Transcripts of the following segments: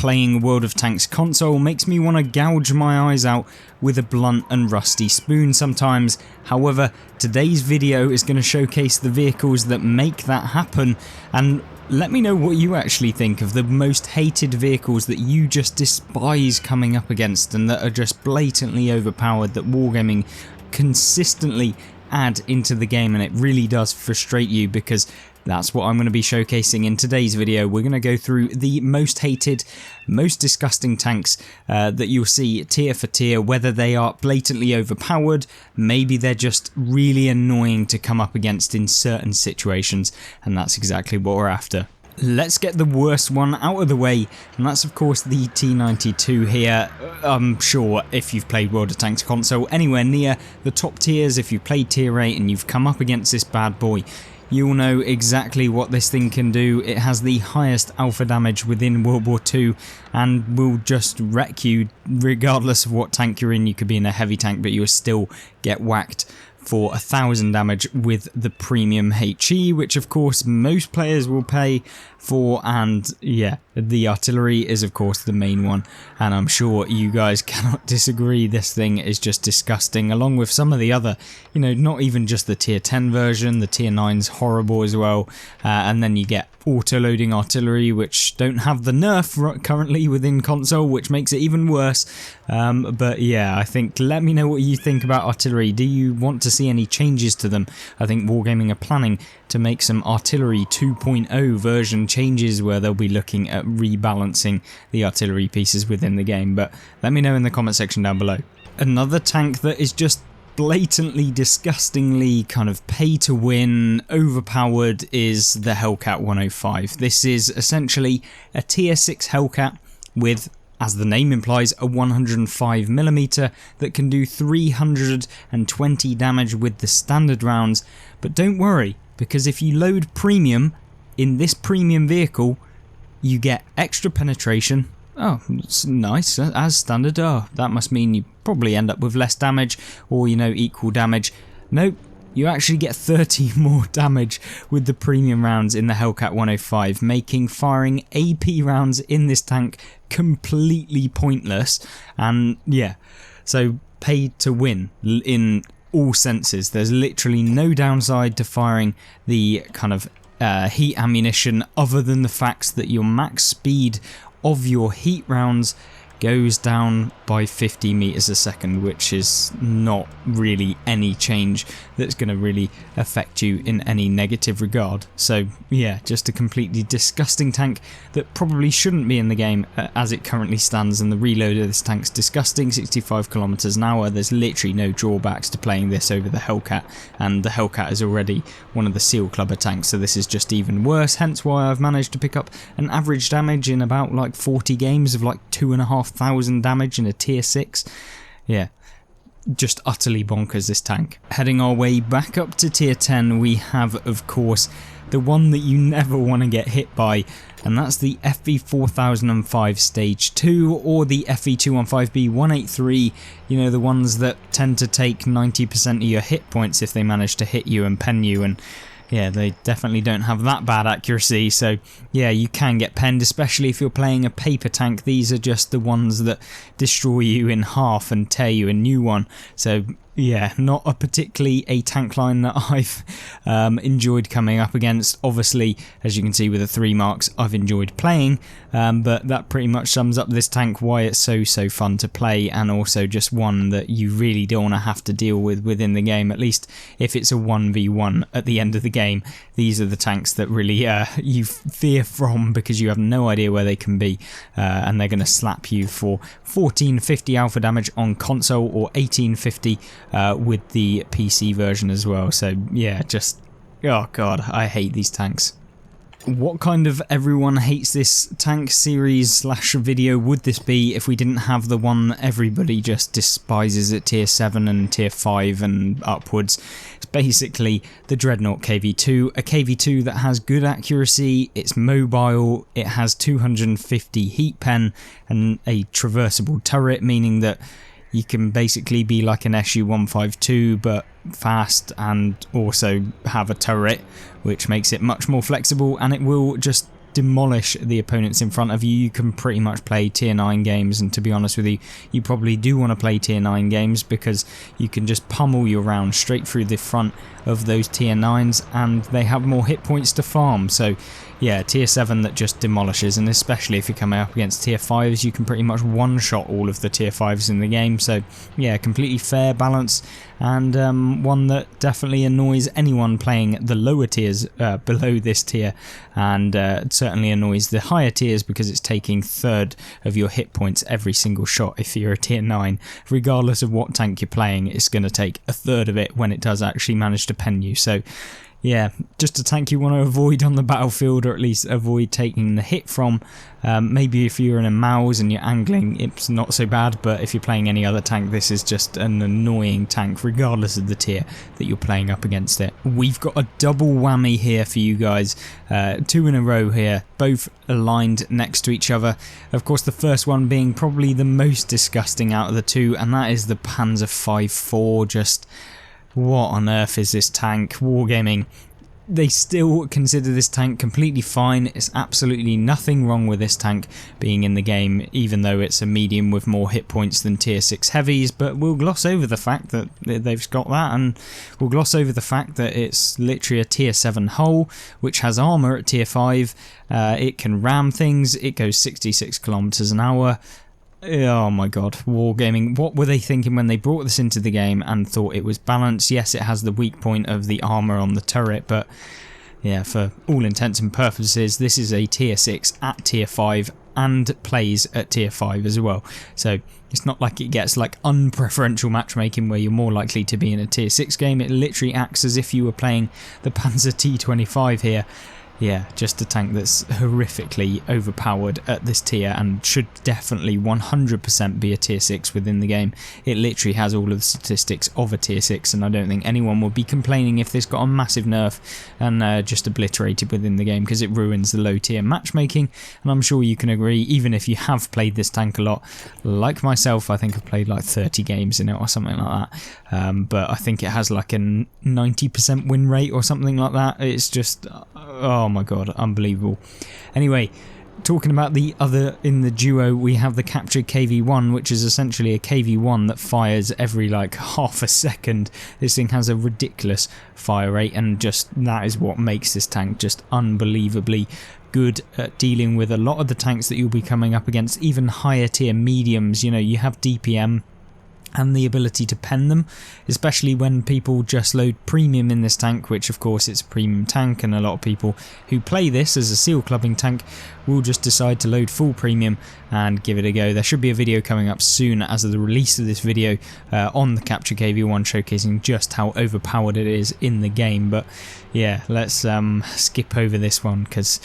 playing World of Tanks console makes me want to gouge my eyes out with a blunt and rusty spoon sometimes. However, today's video is going to showcase the vehicles that make that happen, and let me know what you actually think of the most hated vehicles that you just despise coming up against and that are just blatantly overpowered, that Wargaming consistently add into the game, and it really does frustrate you, because that's what I'm going to be showcasing in today's video. We're going to go through the most hated, most disgusting tanks that you'll see tier for tier, whether they are blatantly overpowered, maybe they're just really annoying to come up against in certain situations, and that's exactly what we're after. Let's get the worst one out of the way, and that's of course the T92 here. I'm sure if you've played World of Tanks console anywhere near the top tiers, if you've played tier 8 and you've come up against this bad boy, you'll know exactly what this thing can do. It has the highest alpha damage within World War II and will just wreck you regardless of what tank you're in. You could be in a heavy tank, but you'll still get whacked for 1000 damage with the premium HE, which of course most players will pay for, and yeah, the artillery is of course the main one, and I'm sure you guys cannot disagree. This thing is just disgusting, along with some of the other, you know, not even just the tier 10 version, the tier 9's horrible as well, and then you get auto-loading artillery, which don't have the nerf currently within console, which makes it even worse. But yeah, I think, let me know what you think about artillery. Do you want to see any changes to them? I think Wargaming are planning to make some artillery 2.0 version changes where they'll be looking at rebalancing the artillery pieces within the game, but let me know in the comment section down below. Another tank that is just blatantly, disgustingly kind of pay to win, overpowered, is the Hellcat 105. This is essentially a tier 6 Hellcat with, as the name implies, a 105mm that can do 320 damage with the standard rounds. But don't worry, because if you load premium in this premium vehicle, you get extra penetration. Oh, it's nice, as standard. Oh, that must mean you probably end up with less damage, or, you know, equal damage. Nope, you actually get 30 more damage with the premium rounds in the Hellcat 105, making firing AP rounds in this tank completely pointless. And yeah, so pay to win in all senses. There's literally no downside to firing the kind of heat ammunition, other than the fact that your max speed of your heat rounds goes down by 50 meters a second, which is not really any change that's going to really affect you in any negative regard. So yeah, just a completely disgusting tank that probably shouldn't be in the game as it currently stands, and the reload of this tank's disgusting, 65 kilometers an hour. There's literally no drawbacks to playing this over the Hellcat, and the Hellcat is already one of the Seal Clubber tanks, so this is just even worse, hence why I've managed to pick up an average damage in about like 40 games of like 2,500 damage in a tier 6. Yeah, just utterly bonkers, this tank. Heading our way back up to tier 10, we have of course the one that you never want to get hit by, and that's the FV4005 Stage 2, or the FV215B183, you know, the ones that tend to take 90% of your hit points if they manage to hit you and pen you, and yeah, they definitely don't have that bad accuracy, so yeah, you can get penned, especially if you're playing a paper tank. These are just the ones that destroy you in half and tear you a new one, so yeah, not a particularly a tank line that I've enjoyed coming up against. Obviously, as you can see with the 3 marks, I've enjoyed playing, but that pretty much sums up this tank, why it's so fun to play, and also just one that you really don't want to have to deal with within the game, at least if it's a 1v1 at the end of the game. These are the tanks that really you fear from, because you have no idea where they can be, and they're going to slap you for 1450 alpha damage on console, or 1850 with the PC version as well. So yeah, just, oh god, I hate these tanks. What kind of everyone hates this tank series slash video would this be if we didn't have the one that everybody just despises at tier 7 and tier 5 and upwards? It's basically the Dreadnought KV2, a KV2 that has good accuracy, it's mobile, it has 250 heat pen and a traversable turret, meaning that you can basically be like an SU-152 but fast, and also have a turret, which makes it much more flexible, and it will just demolish the opponents in front of you. You can pretty much play tier 9 games, and to be honest with you, you probably do want to play tier 9 games because you can just pummel your round straight through the front of those tier 9s and they have more hit points to farm. So yeah, tier 7 that just demolishes, and especially if you're coming up against tier 5s, you can pretty much one-shot all of the tier 5s in the game. So yeah, completely fair balance, and one that definitely annoys anyone playing the lower tiers below this tier, and certainly annoys the higher tiers because it's taking third of your hit points every single shot. If you're a tier 9, regardless of what tank you're playing, it's going to take a third of it when it does actually manage to pen you. So yeah, just a tank you want to avoid on the battlefield, or at least avoid taking the hit from. Maybe if you're in a mouse and you're angling, it's not so bad, but if you're playing any other tank, this is just an annoying tank regardless of the tier that you're playing up against it. We've got a double whammy here for you guys, 2 in a row here, both aligned next to each other. Of course, the first one being probably the most disgusting out of the two, and that is the Panzer V4. Just what on earth is this tank? Wargaming, they still consider this tank completely fine. It's absolutely nothing wrong with this tank being in the game, even though it's a medium with more hit points than tier 6 heavies, but we'll gloss over the fact that they've got that, and we'll gloss over the fact that it's literally a tier 7 hull, which has armour at tier 5. It can ram things, it goes 66 kilometers an hour. Oh my god, Wargaming, what were they thinking when they brought this into the game and thought it was balanced? Yes, it has the weak point of the armour on the turret, but yeah, for all intents and purposes, this is a tier 6 at tier 5 and plays at tier 5 as well. So it's not like it gets like unpreferential matchmaking where you're more likely to be in a tier 6 game. It literally acts as if you were playing the Panzer T25 here. Yeah, just a tank that's horrifically overpowered at this tier and should definitely 100% be a tier 6 within the game. It literally has all of the statistics of a tier 6, and I don't think anyone will be complaining if this got a massive nerf and just obliterated within the game, because it ruins the low tier matchmaking, and I'm sure you can agree, even if you have played this tank a lot. Like myself, I think I've played like 30 games in it or something like that, but I think it has like a 90% win rate or something like that. It's just, oh my god, unbelievable. Anyway, talking about the other in the duo, we have the captured KV1, which is essentially a KV1 that fires every like half a second. This thing has a ridiculous fire rate, and just that is what makes this tank just unbelievably good at dealing with a lot of the tanks that you'll be coming up against, even higher tier mediums. You know, you have DPM and the ability to pen them, especially when people just load premium in this tank, which of course it's a premium tank, and a lot of people who play this as a seal clubbing tank will just decide to load full premium and give it a go. There should be a video coming up soon as of the release of this video on the Capture KV1, showcasing just how overpowered it is in the game. But yeah, let's skip over this one because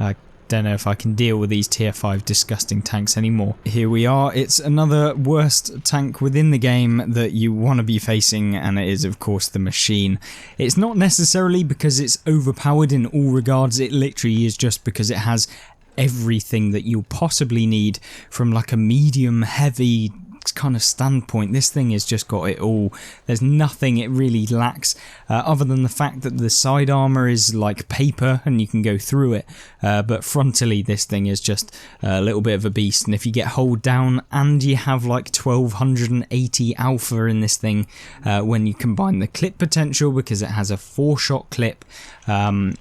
I don't know if I can deal with these tier 5 disgusting tanks anymore. Here we are, it's another worst tank within the game that you want to be facing, and it is of course the Machine. It's not necessarily because it's overpowered in all regards, it literally is just because it has everything that you'll possibly need from like a medium heavy kind of standpoint. This thing has just got it all. There's nothing it really lacks, other than the fact that the side armor is like paper and you can go through it, but frontally this thing is just a little bit of a beast. And if you get hold down and you have like 1280 alpha in this thing, when you combine the clip potential, because it has a 4-shot clip, and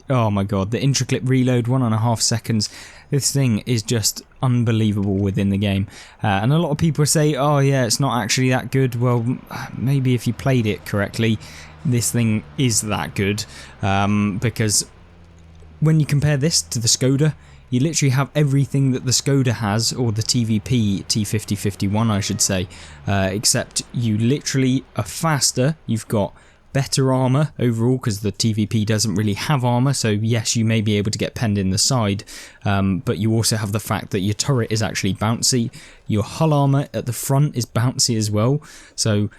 oh my god, the intra-clip reload 1.5 seconds. This thing is just unbelievable within the game, and a lot of people say, oh yeah, it's not actually that good. Well, maybe if you played it correctly, this thing is that good, because when you compare this to the Skoda, you literally have everything that the Skoda has, or the TVP T5051 I should say, except you literally are faster. You've got better armor overall, because the TVP doesn't really have armor, so yes, you may be able to get penned in the side, but you also have the fact that your turret is actually bouncy, your hull armor at the front is bouncy as well, so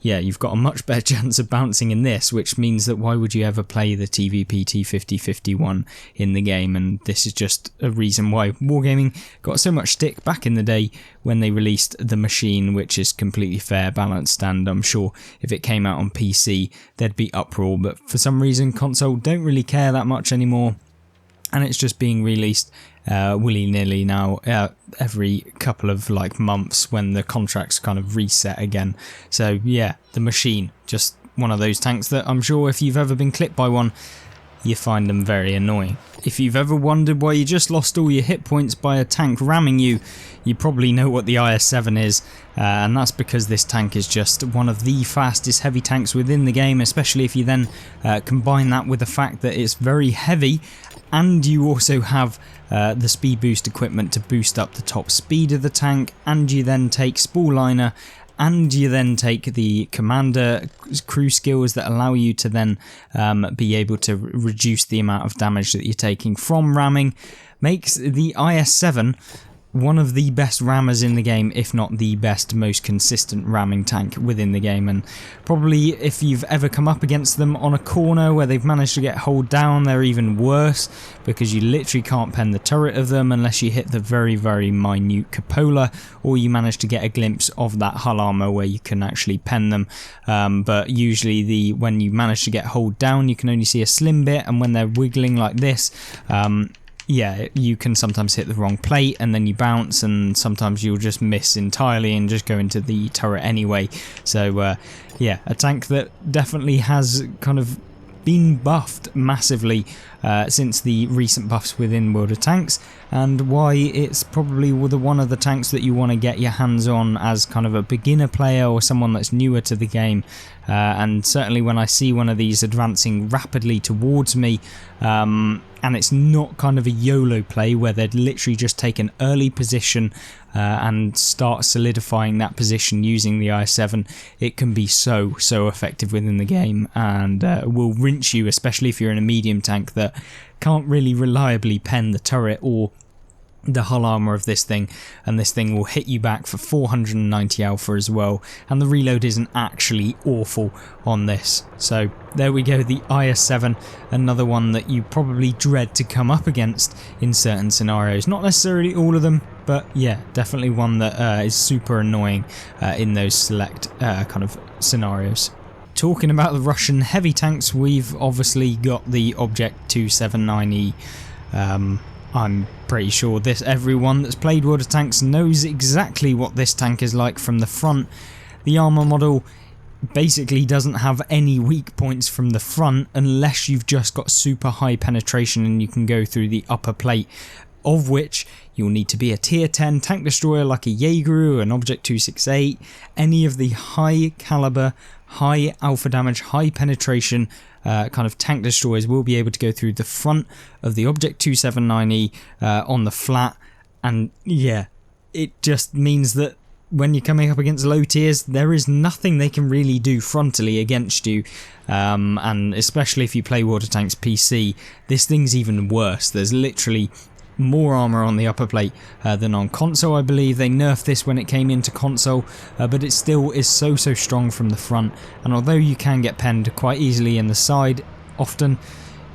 yeah, you've got a much better chance of bouncing in this, which means that why would you ever play the TVP T5051 in the game? And this is just a reason why Wargaming got so much stick back in the day when they released the Machine, which is completely fair, balanced, and I'm sure if it came out on PC there'd be uproar, but for some reason console don't really care that much anymore. and it's just being released willy-nilly now every couple of like months when the contracts kind of reset again. So yeah, the machine, just one of those tanks that I'm sure if you've ever been clipped by one, you find them very annoying. If you've ever wondered why you just lost all your hit points by a tank ramming you, you probably know what the IS-7 is, and that's because this tank is just one of the fastest heavy tanks within the game, especially if you then combine that with the fact that it's very heavy, and you also have the speed boost equipment to boost up the top speed of the tank, and you then take spool liner, and you then take the commander crew skills that allow you to then be able to reduce the amount of damage that you're taking from ramming. Makes the IS-7 one of the best rammers in the game, if not the best, most consistent ramming tank within the game. And probably if you've ever come up against them on a corner where they've managed to get hold down, they're even worse, because you literally can't pen the turret of them unless you hit the very, very minute cupola, or you manage to get a glimpse of that hull armor where you can actually pen them. But usually when you manage to get hold down, you can only see a slim bit, and when they're wiggling like this, yeah, you can sometimes hit the wrong plate and then you bounce, and sometimes you'll just miss entirely and just go into the turret anyway. So yeah, a tank that definitely has kind of been buffed massively since the recent buffs within World of Tanks, and why it's probably one of the tanks that you want to get your hands on as kind of a beginner player or someone that's newer to the game. And certainly when I see one of these advancing rapidly towards me, and it's not kind of a YOLO play where they'd literally just take an early position and start solidifying that position using the IS-7, it can be so effective within the game, and will rinse you, especially if you're in a medium tank that can't really reliably pen the turret or the hull armor of this thing, and this thing will hit you back for 490 alpha as well, and the reload isn't actually awful on this. So there we go, the IS-7, another one that you probably dread to come up against in certain scenarios. Not necessarily all of them, but yeah, definitely one that is super annoying in those select kind of scenarios. Talking about the Russian heavy tanks, we've obviously got the Object 279E. I'm pretty sure everyone that's played World of Tanks knows exactly what this tank is like from the front. The armor model basically doesn't have any weak points from the front unless you've just got super high penetration and you can go through the upper plate, of which you'll need to be a tier 10 tank destroyer like a Jaeger, an Object 268, any of the high caliber, high alpha damage, high penetration kind of tank destroyers will be able to go through the front of the Object 279E on the flat. And yeah, it just means that when you're coming up against low tiers, there is nothing they can really do frontally against you, and especially if you play World of Tanks PC, this thing's even worse. There's literally more armor on the upper plate than on console. I believe they nerfed this when it came into console, but it still is so strong from the front, and although you can get penned quite easily in the side, often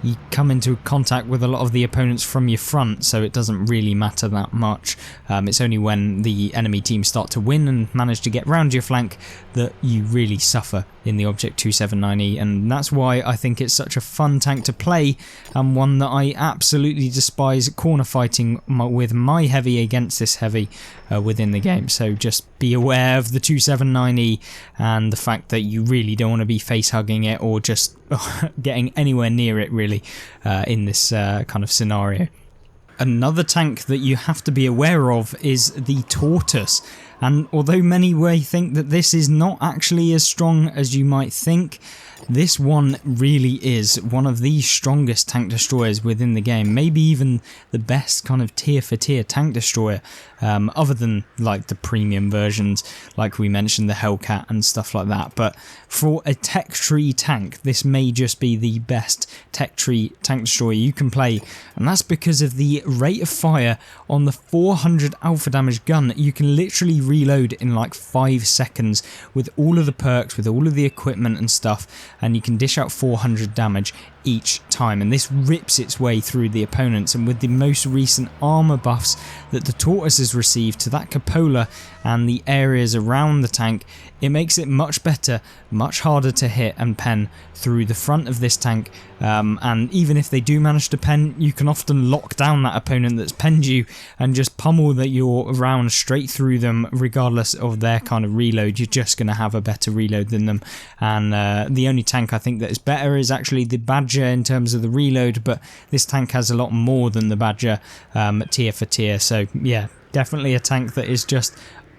you come into contact with a lot of the opponents from your front, so it doesn't really matter that much. It's only when the enemy team start to win and manage to get round your flank that you really suffer in the Object 279E, and that's why I think it's such a fun tank to play, and one that I absolutely despise corner fighting with my heavy against this heavy within the game. So just be aware of the 279E and the fact that you really don't want to be face hugging it or just getting anywhere near it really in this kind of scenario. Another tank that you have to be aware of is the Tortoise, and although many may think that this is not actually as strong as you might think, this one really is one of the strongest tank destroyers within the game, maybe even the best kind of tier for tier tank destroyer, other than like the premium versions like we mentioned, the Hellcat and stuff like that. But for a tech tree tank, this may just be the best tech tree tank destroyer you can play, and that's because of the rate of fire on the 400 alpha damage gun. You can literally reload in like 5 seconds with all of the perks, with all of the equipment and stuff, and you can dish out 400 damage each time, and this rips its way through the opponents. And with the most recent armor buffs that the Tortoise has received to that cupola and the areas around the tank, it makes it much better, much harder to hit and pen through the front of this tank. And even if they do manage to pen, you can often lock down that opponent that's penned you and just pummel your round straight through them, regardless of their kind of reload. You're just going to have a better reload than them. And the only tank I think that is better is actually the Badger in terms of the reload, but this tank has a lot more than the Badger tier for tier. So yeah, definitely a tank that is just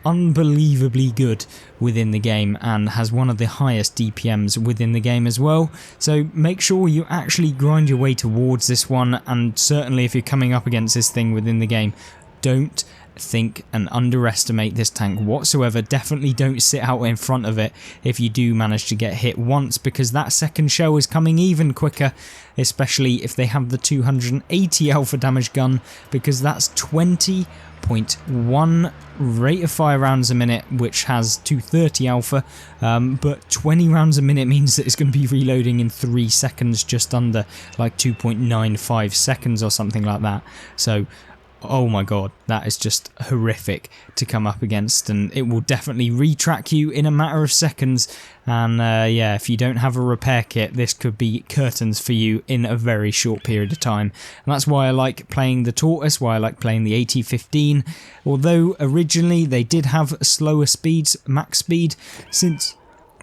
unbelievably good within the game and has one of the highest DPMs within the game as well. So make sure you actually grind your way towards this one, and certainly if you're coming up against this thing within the game, don't think and underestimate this tank whatsoever. Definitely don't sit out in front of it if you do manage to get hit once, because that second shell is coming even quicker, especially if they have the 280 alpha damage gun, because that's 20.1 rate of fire rounds a minute, which has 230 alpha, but 20 rounds a minute means that it's going to be reloading in 3 seconds, just under, like 2.95 seconds or something like that. So oh my god, that is just horrific to come up against, and it will definitely retrack you in a matter of seconds. And yeah, if you don't have a repair kit, this could be curtains for you in a very short period of time. And that's why I like playing the Tortoise, why I like playing the AT-15. Although originally they did have slower speeds, max speed, since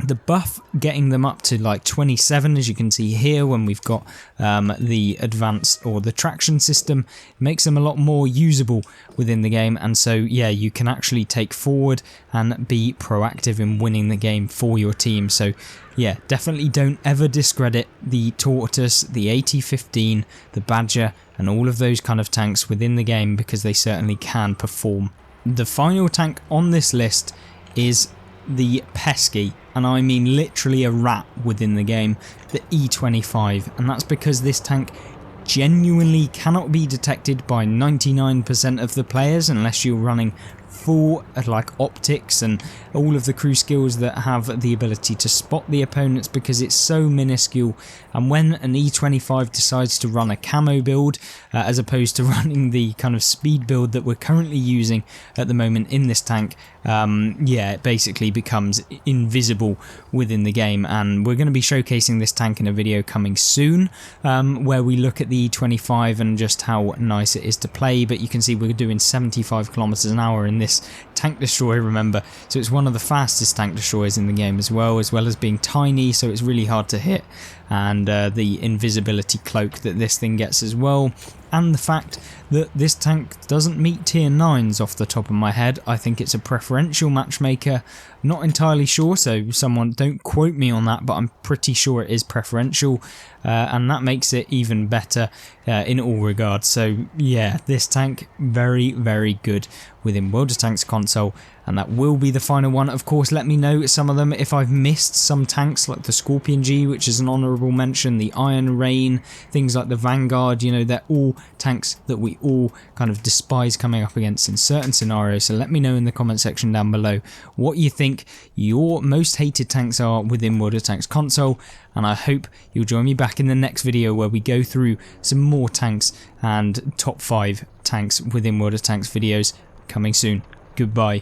the buff getting them up to like 27, as you can see here when we've got the advanced or the traction system, makes them a lot more usable within the game. And so yeah, you can actually take forward and be proactive in winning the game for your team. So yeah, definitely don't ever discredit the Tortoise, the AT-15, the Badger and all of those kind of tanks within the game, because they certainly can perform. The final tank on this list is the Pesky, and I mean literally a rat within the game, the E25, and that's because this tank genuinely cannot be detected by 99% of the players unless you're running full like optics and all of the crew skills that have the ability to spot the opponents, because it's so minuscule. And when an E25 decides to run a camo build as opposed to running the kind of speed build that we're currently using at the moment in this tank, yeah, it basically becomes invisible within the game. And we're going to be showcasing this tank in a video coming soon, where we look at the E25 and just how nice it is to play. But you can see we're doing 75 kilometers an hour in this tank destroyer, remember, so it's one of the fastest tank destroyers in the game as well as being tiny, so it's really hard to hit. And the invisibility cloak that this thing gets as well, and the fact that this tank doesn't meet tier 9s off the top of my head. I think it's a preferential matchmaker, not entirely sure, so someone don't quote me on that, but I'm pretty sure it is preferential, and that makes it even better in all regards. So yeah, this tank very, very good within World of Tanks console, and that will be the final one. Of course, let me know some of them if I've missed some tanks, like the Scorpion G, which is an honourable mention, the Iron Rain, things like the Vanguard. You know, they're all tanks that we all kind of despise coming up against in certain scenarios. So let me know in the comment section down below what you think your most hated tanks are within World of Tanks console, and I hope you'll join me back in the next video where we go through some more tanks and top 5 tanks within World of Tanks videos coming soon. Goodbye.